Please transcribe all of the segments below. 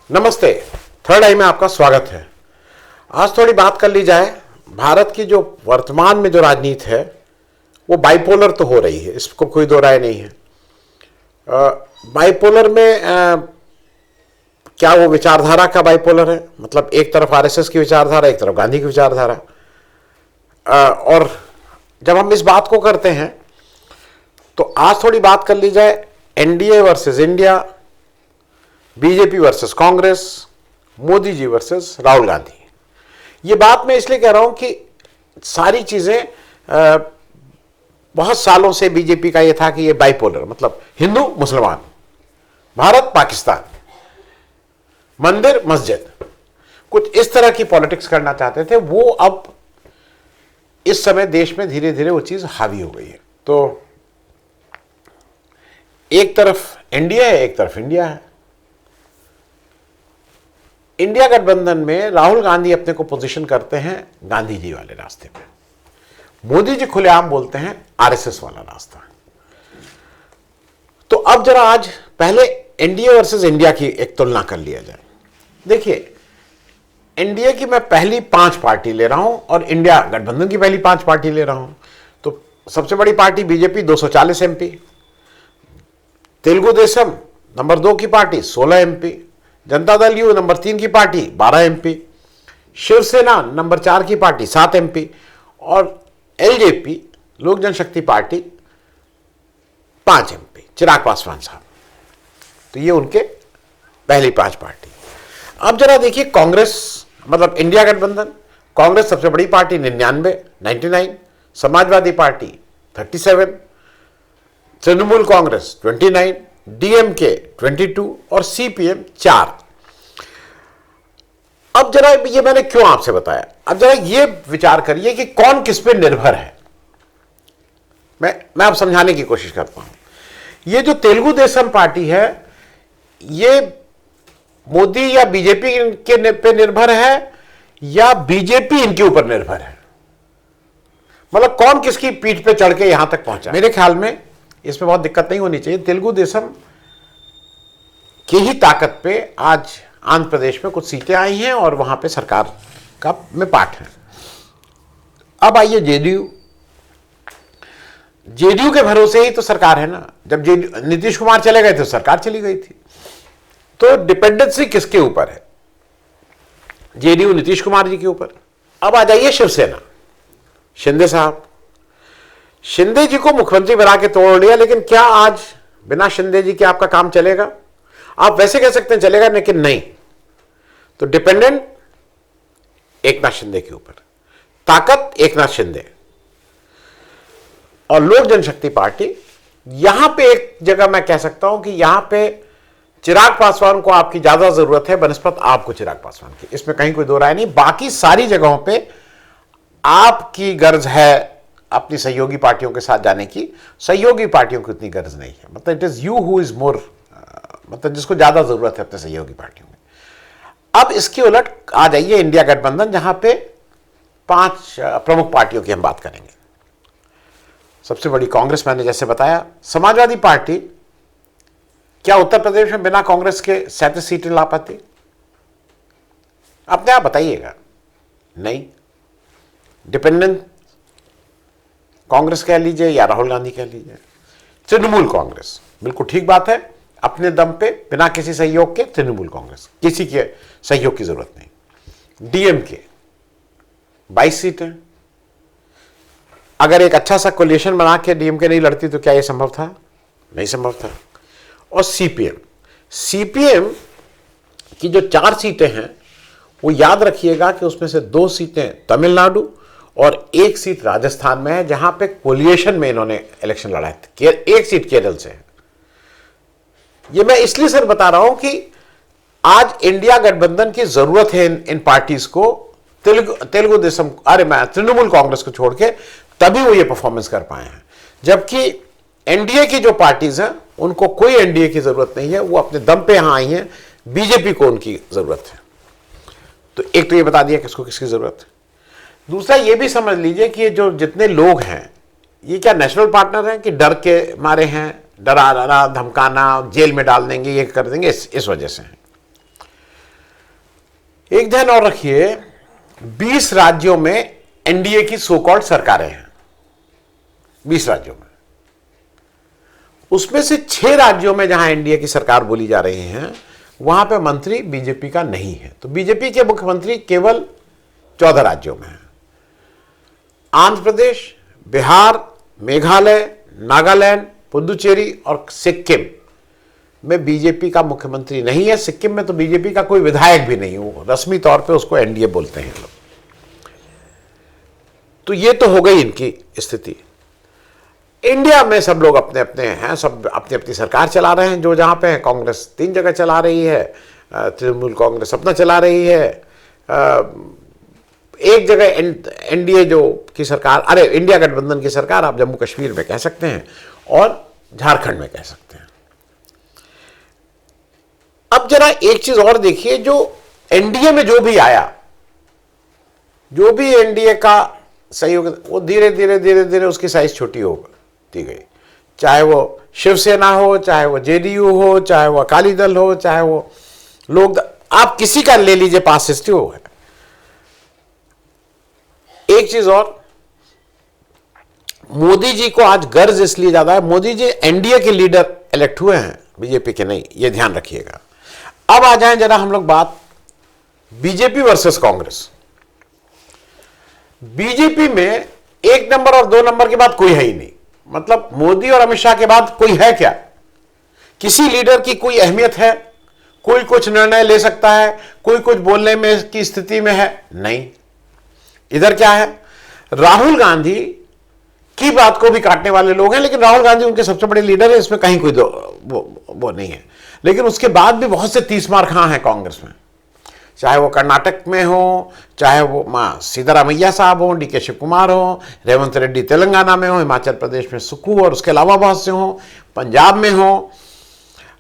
नमस्ते। थर्ड आई में आपका स्वागत है। आज थोड़ी बात कर ली जाए। भारत की जो वर्तमान में जो राजनीति है वो बाइपोलर तो हो रही है, इसको कोई दो राय नहीं है। बाइपोलर में क्या वो विचारधारा का बाइपोलर है, मतलब एक तरफ आरएसएस की विचारधारा, एक तरफ गांधी की विचारधारा। और जब हम इस बात को करते हैं तो आज थोड़ी बात कर ली जाए NDA versus India, BJP versus Congress, Modi ji versus Rahul Gandhi. ये बात मैं इसलिए कह रहा हूं कि सारी चीजें बहुत सालों से बीजेपी का ये था कि ये बाइपोलर, मतलब हिंदू मुसलमान, भारत पाकिस्तान, मंदिर मस्जिद, कुछ इस तरह की पॉलिटिक्स करना चाहते थे। वो अब इस समय देश में धीरे धीरे वो चीज हावी हो गई है। तो एक तरफ इंडिया है, एक तरफ इंडिया है। इंडिया गठबंधन में राहुल गांधी अपने को पोजीशन करते हैं गांधी जी वाले रास्ते पे, मोदी जी खुलेआम बोलते हैं आरएसएस वाला रास्ता। तो अब जरा आज पहले एनडीए वर्सेस इंडिया की एक तुलना कर लिया जाए। देखिए, एनडीए की मैं पहली 5 पार्टी ले रहा हूं और इंडिया गठबंधन की पहली 5 पार्टी ले रहा हूं। तो सबसे बड़ी party BJP 240 MP, Telugu Desam number 2 की party 16 MP, Janata Dal you number 3 की पार्टी 12 एमपी, शिवसेना नंबर 4 की पार्टी 7 एमपी और एलजेपी लोक जनशक्ति पार्टी 5 एमपी, चिराग पासवान साहब। तो ये उनके पहली 5 पार्टी। अब जरा देखिए कांग्रेस, मतलब इंडिया गठबंधन। कांग्रेस सबसे बड़ी party 99, Samajwadi party 37, Trinamool Congress 29, DMK 22 और सीपीएम 4। अब जरा ये मैंने क्यों आपसे बताया, अब जरा ये विचार करिए कि कौन किस पे निर्भर है। मैं अब समझाने की कोशिश करता हूं। ये जो तेलुगु देशम पार्टी है, ये मोदी या बीजेपी के पे निर्भर है या बीजेपी इनके ऊपर निर्भर है? मतलब कौन किसकी पीठ पे चढ़ के यहां तक पहुंचा? मेरे ख्याल में इसमें बहुत दिक्कत नहीं होनी चाहिए। तेलुगु देशम की ही ताकत पे आज आंध्र प्रदेश में कुछ सीटें आई हैं और वहां पे सरकार का में पाठ है। अब आइए जेडीयू। जेडीयू के भरोसे ही तो सरकार है ना। जब नीतीश कुमार चले गए तो सरकार चली गई थी। तो डिपेंडेंसी किसके ऊपर है? जेडीयू नीतीश कुमार जी के ऊपर। अब आ जाइए शिवसेना, शिंदे साहब। शिंदे जी को मुख्यमंत्री बना के तोड़ लिया, लेकिन क्या आज बिना शिंदे जी के आपका काम चलेगा? आप वैसे कह सकते हैं चलेगा, लेकिन नहीं। तो डिपेंडेंट एकनाथ शिंदे के ऊपर, ताकत एकनाथ शिंदे और लोक जनशक्ति पार्टी। यहां पे एक जगह मैं कह सकता हूं कि यहां पे चिराग पासवान को आपकी ज्यादा जरूरत है बनस्पत आपको चिराग पासवान की, इसमें कहीं कोई दो राय नहीं। बाकी सारी जगहों पे आपकी गर्ज है अपनी सहयोगी पार्टियों के साथ जाने की। सहयोगी पार्टियों की उतनी गर्ज नहीं है, मतलब it is you who is more, मतलब जिसको ज्यादा जरूरत है अपने सहयोगी पार्टियों में। अब इसके उलट आ जाइए इंडिया गठबंधन, जहां पे 5 प्रमुख पार्टियों की हम बात करेंगे। सबसे बड़ी कांग्रेस, मैंने जैसे बताया। समाजवादी पार्टी, क्या उत्तर प्रदेश में बिना कांग्रेस के 37 सीटें ला पाती? अपने आप बताइएगा। नहीं। डिपेंडेंट कांग्रेस कह लीजिए या राहुल गांधी कह लीजिए। तृणमूल कांग्रेस, बिल्कुल ठीक बात है, अपने दम पे बिना किसी सहयोग के तृणमूल कांग्रेस, किसी के सहयोग की जरूरत नहीं। डीएमके 22 सीटें। अगर एक अच्छा सा कोलिशन बना के डीएमके नहीं लड़ती तो क्या यह संभव था? नहीं संभव था। और सीपीएम की जो 4 सीटें हैं, वो याद रखिएगा कि उसमें से 2 सीटें तमिलनाडु और 1 सीट राजस्थान में है, जहां पे कोलिएशन में इन्होंने इलेक्शन लड़ा है। 1 सीट केरल से है। ये मैं इसलिए सर बता रहा हूं कि आज इंडिया गठबंधन की जरूरत है इन पार्टीज को, तेलुगु देशम, तृणमूल कांग्रेस को छोड़ के, तभी वो ये परफॉर्मेंस कर पाए हैं। जबकि एनडीए की जो पार्टीज हैं उनको कोई एनडीए की जरूरत नहीं है, वो अपने दम पे यहां आई हैं। बीजेपी को उनकी जरूरत है। तो एक तो ये बता दिया किसको किसकी जरूरत है। दूसरा ये भी समझ लीजिए कि ये जो जितने लोग हैं, ये क्या नेशनल पार्टनर हैं कि डर के मारे हैं, डराना धमकाना, जेल में डाल देंगे, ये कर देंगे, इस वजह से है। एक ध्यान और रखिए, 20 राज्यों में एनडीए की सो कॉल्ड सरकारें हैं, 20 राज्यों में। उसमें से 6 राज्यों में जहां एनडीए की सरकार बोली जा रही है, वहां पे मंत्री बीजेपी का नहीं है। तो बीजेपी के मुख्यमंत्री केवल 14 राज्यों में हैं। आंध्र प्रदेश, बिहार, मेघालय, नागालैंड, पुडुचेरी और सिक्किम में बीजेपी का मुख्यमंत्री नहीं है। सिक्किम में तो बीजेपी का कोई विधायक भी नहीं हो, रस्मी तौर पे उसको एनडीए बोलते हैं लोग। तो ये तो हो गई इनकी स्थिति। इंडिया में सब लोग अपने अपने हैं, सब अपनी अपनी सरकार चला रहे हैं। जो जहां पे है, कांग्रेस 3 जगह चला रही है, तृणमूल कांग्रेस अपना चला रही है, एक जगह एनडीए जो की सरकार, अरे इंडिया गठबंधन की सरकार आप जम्मू कश्मीर में कह सकते हैं और झारखंड में कह सकते हैं। अब जरा एक चीज और देखिए, जो एनडीए में जो भी आया, जो भी एनडीए का सहयोग, वो धीरे धीरे धीरे धीरे उसकी साइज छोटी होती गई। चाहे वो शिवसेना हो, चाहे वो जेडीयू हो, चाहे वो अकाली दल हो, चाहे वो लोग, आप किसी का ले लीजिए पास हिस्ट्री हो है। एक चीज और, मोदी जी को आज गर्ज इसलिए ज्यादा है, मोदी जी एनडीए के लीडर इलेक्ट हुए हैं, बीजेपी के नहीं, ये ध्यान रखिएगा। अब आ जाएं जरा हम लोग बात बीजेपी वर्सेस कांग्रेस। बीजेपी में 1 नंबर और 2 नंबर के बाद कोई है ही नहीं। मतलब मोदी और अमित शाह के बाद कोई है क्या? किसी लीडर की कोई अहमियत है? कोई कुछ निर्णय ले सकता है? कोई कुछ बोलने में की स्थिति में है? नहीं। इधर क्या है, राहुल गांधी की बात को भी काटने वाले लोग हैं, लेकिन राहुल गांधी उनके सबसे बड़े लीडर है, इसमें कहीं कोई वो नहीं है। लेकिन उसके बाद भी बहुत से 30 मार खां हैं कांग्रेस में, चाहे वो कर्नाटक में हो, चाहे वो सिद्धरामैया साहब हो, डीके शिव कुमार हो, रेवंत रेड्डी तेलंगाना में हो, हिमाचल प्रदेश में सुक्खू और उसके अलावा बहुत से हो, पंजाब में हो,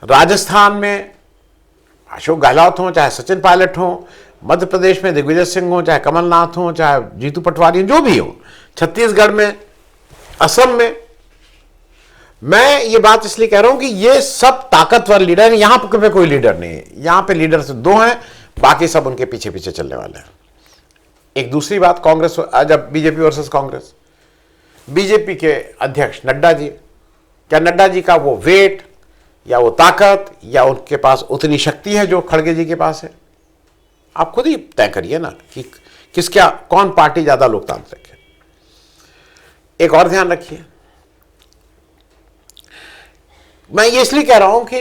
राजस्थान में अशोक गहलोत हो, चाहे सचिन पायलट हो, मध्य प्रदेश में दिग्विजय सिंह हो, चाहे कमलनाथ हो, चाहे जीतू पटवारी, जो भी हो, छत्तीसगढ़ में, असम में। मैं ये बात इसलिए कह रहा हूं कि ये सब ताकतवर लीडर हैं, यहां पे कोई लीडर नहीं है। यहां पे लीडर से 2 हैं, बाकी सब उनके पीछे पीछे चलने वाले हैं। एक दूसरी बात, कांग्रेस, जब बीजेपी वर्सेस कांग्रेस, बीजेपी के अध्यक्ष नड्डा जी, क्या नड्डा जी का वो वेट या वो ताकत या उनके पास उतनी शक्ति है जो खड़गे जी के पास है? आप खुद ही तय करिए ना कि किसका, कौन पार्टी ज्यादा लोकतांत्रिक है। एक और ध्यान रखिए, मैं ये इसलिए कह रहा हूं कि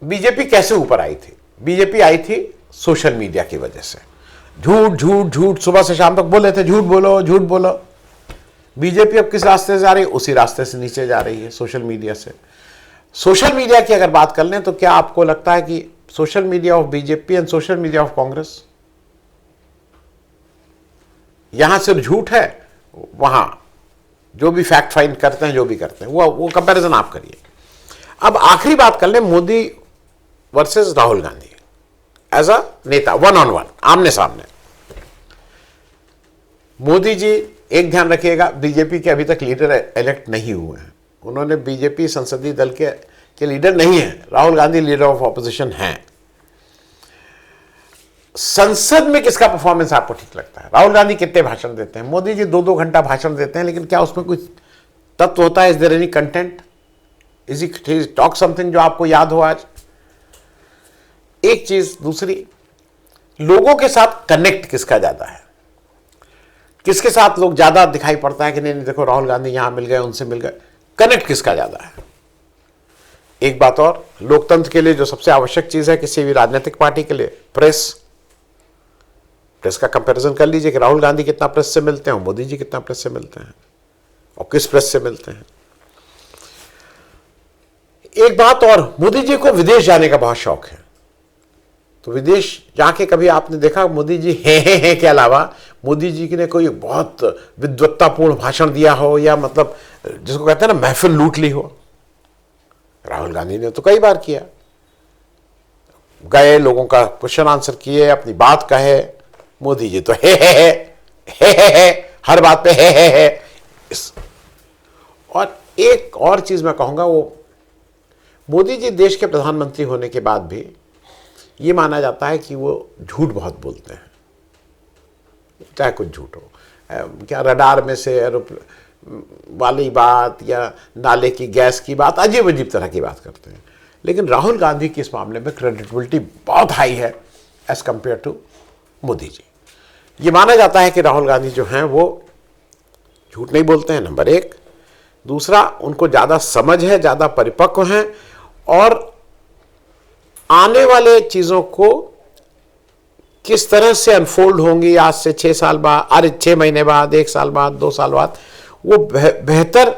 बीजेपी कैसे ऊपर आई थी। बीजेपी आई थी सोशल मीडिया की वजह से। झूठ झूठ झूठ, सुबह से शाम तक बोले थे झूठ बोलो झूठ बोलो। बीजेपी अब किस रास्ते से जा रही है? उसी रास्ते से नीचे जा रही है, सोशल मीडिया से। सोशल मीडिया की अगर बात कर लें तो क्या आपको लगता है कि social media of BJP and social media of Congress, यहां सिर्फ झूठ है, वहां जो भी फैक्ट फाइंड करते हैं, जो भी करते हैं, वो कंपैरिजन आप करिए। अब आखिरी बात कर लें, Modi versus Rahul Gandhi as a नेता, 1-on-1, आमने सामने। मोदी जी, एक ध्यान रखिएगा, बीजेपी के अभी तक लीडर इलेक्ट नहीं हुए हैं। उन्होंने बीजेपी संसदीय दल के लीडर नहीं है। Rahul Gandhi leader of opposition हैं। संसद में किसका परफॉर्मेंस आपको ठीक लगता है? राहुल गांधी कितने भाषण देते हैं? मोदी जी 2-2 घंटा भाषण देते हैं, लेकिन क्या उसमें कुछ तत्व होता है? Is there any content? Is he talk something जो आपको याद हो आज? एक चीज दूसरी, लोगों के साथ कनेक्ट किसका ज्यादा है? किसके साथ लोग ज्यादा दिखाई पड़ता है कि नहीं देखो राहुल गांधी यहां मिल गए, उनसे मिल गए। कनेक्ट किसका ज्यादा है? एक बात और, लोकतंत्र के लिए जो सबसे आवश्यक चीज है किसी भी राजनीतिक पार्टी के लिए, प्रेस का कंपैरिजन कर लीजिए कि राहुल गांधी कितना प्रेस से मिलते हैं और मोदी जी कितना प्रेस से मिलते हैं और किस प्रेस से मिलते हैं। एक बात और, मोदी जी को विदेश जाने का बहुत शौक है। तो विदेश जाके कभी आपने देखा मोदी जी है के अलावा मोदी जी ने कोई बहुत विद्वत्तापूर्ण भाषण दिया हो, या मतलब जिसको कहते हैं ना महफिल लूट ली हो? राहुल गांधी ने तो कई बार किया, गए, लोगों का क्वेश्चन आंसर किए, अपनी बात कहे। मोदी जी तो है, हर बात पे है। और एक और चीज मैं कहूंगा, वो मोदी जी देश के प्रधानमंत्री होने के बाद भी ये माना जाता है कि वो झूठ बहुत बोलते हैं, चाहे कुछ झूठ हो, क्या रडार में से वाली बात या नाले की गैस की बात, अजीब अजीब तरह की बात करते हैं। लेकिन राहुल गांधी की इस मामले में क्रेडिबिलिटी बहुत हाई है as compare to Modi ji. ये माना जाता है कि राहुल गांधी जो हैं वो झूठ नहीं बोलते हैं, नंबर एक। दूसरा, उनको ज़्यादा समझ है, ज़्यादा परिपक्व हैं और आने वाले चीज़ों को किस तरह से अनफोल्ड होंगी आज से 6 साल बाद, अरे 6 महीने बाद, 1 साल बाद, 2 साल बाद, वो बेहतर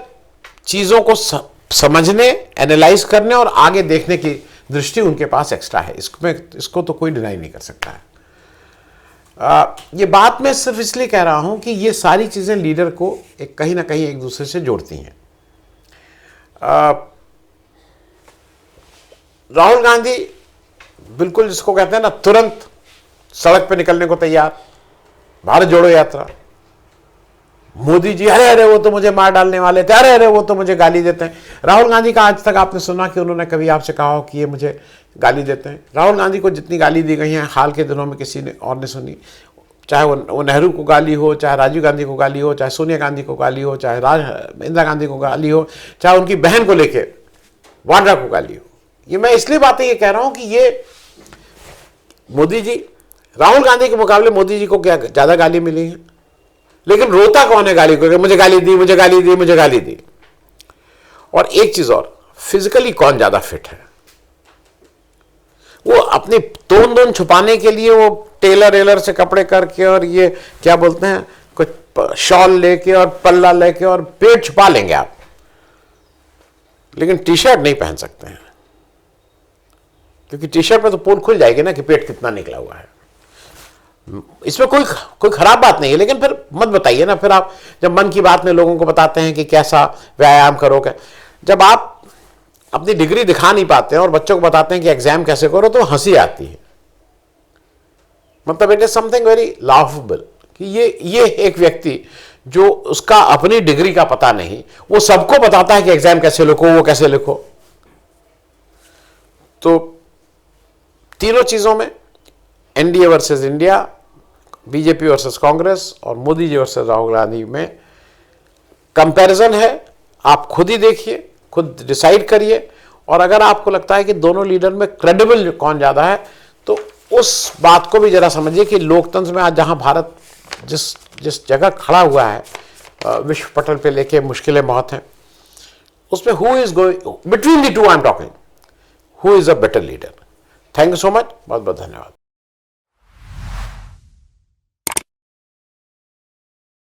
चीज़ों को समझने, एनालाइज करने और आगे देखने की दृष्टि उनके पास एक्स्ट्रा है। इसको तो कोई डिनाई नहीं कर सकता है। ये बात मैं सिर्फ इसलिए कह रहा हूं कि ये सारी चीज़ें लीडर को कहीं ना कहीं एक दूसरे से जोड़ती हैं। राहुल गांधी बिल्कुल जिसको कहते हैं ना, तुरंत सड़क पे निकलने को तैयार, भारत जोड़ो यात्रा। मोदी जी अरे अरे वो तो मुझे मार डालने वाले थे, अरे अरे वो तो मुझे गाली देते हैं। राहुल गांधी का आज तक आपने सुना कि उन्होंने कभी आपसे कहा हो कि ये मुझे गाली देते हैं? राहुल गांधी को जितनी गाली दी गई है हाल के दिनों में किसी ने और ने सुनी, चाहे वो नेहरू को गाली हो, चाहे राजीव गांधी को गाली हो, चाहे सोनिया गांधी को गाली हो, चाहे इंदिरा गांधी को गाली हो, चाहे उनकी बहन को लेके वाड्रा को गाली हो। ये मैं इसलिए बातें ये कह रहा हूं कि ये मोदी जी, राहुल गांधी के मुकाबले मोदी जी को क्या ज्यादा गाली मिली है, लेकिन रोता कौन है गाली को? मुझे गाली दी, मुझे गाली दी, मुझे गाली दी। और एक चीज और, फिजिकली कौन ज्यादा फिट है? वो अपनी तोन छुपाने के लिए वो टेलर से कपड़े करके और ये क्या बोलते हैं, कुछ शॉल लेके और पल्ला लेके और पेट छुपा लेंगे आप, लेकिन टी शर्ट नहीं पहन सकते हैं, क्योंकि टी शर्ट पे तो पोल खुल जाएगी ना कि पेट कितना निकला हुआ है। इसमें कोई खराब बात नहीं है, लेकिन फिर मत बताइए ना। फिर आप जब मन की बात में लोगों को बताते हैं कि कैसा व्यायाम करोगे, जब आप अपनी डिग्री दिखा नहीं पाते हैं और बच्चों को बताते हैं कि एग्जाम कैसे करो, तो हंसी आती है। मतलब it is something very laughable कि ये एक व्यक्ति जो उसका अपनी डिग्री का पता नहीं, वो सबको बताता है कि एग्जाम कैसे लिखो, वो कैसे लिखो। तो तीनों चीजों में, NDA versus India, BJP versus Congress और मोदी जी वर्सेस राहुल गांधी में कंपैरिजन है। आप खुद ही देखिए, खुद डिसाइड करिए। और अगर आपको लगता है कि दोनों लीडर में क्रेडिबल कौन ज्यादा है, तो उस बात को भी जरा समझिए कि लोकतंत्र में आज जहां भारत जिस जगह खड़ा हुआ है विश्व पटल पे लेके मुश्किलें बहुत हैं, उसमें who is going between the two, I am talking, who is a better leader. Thank you so much, बहुत बहुत धन्यवाद।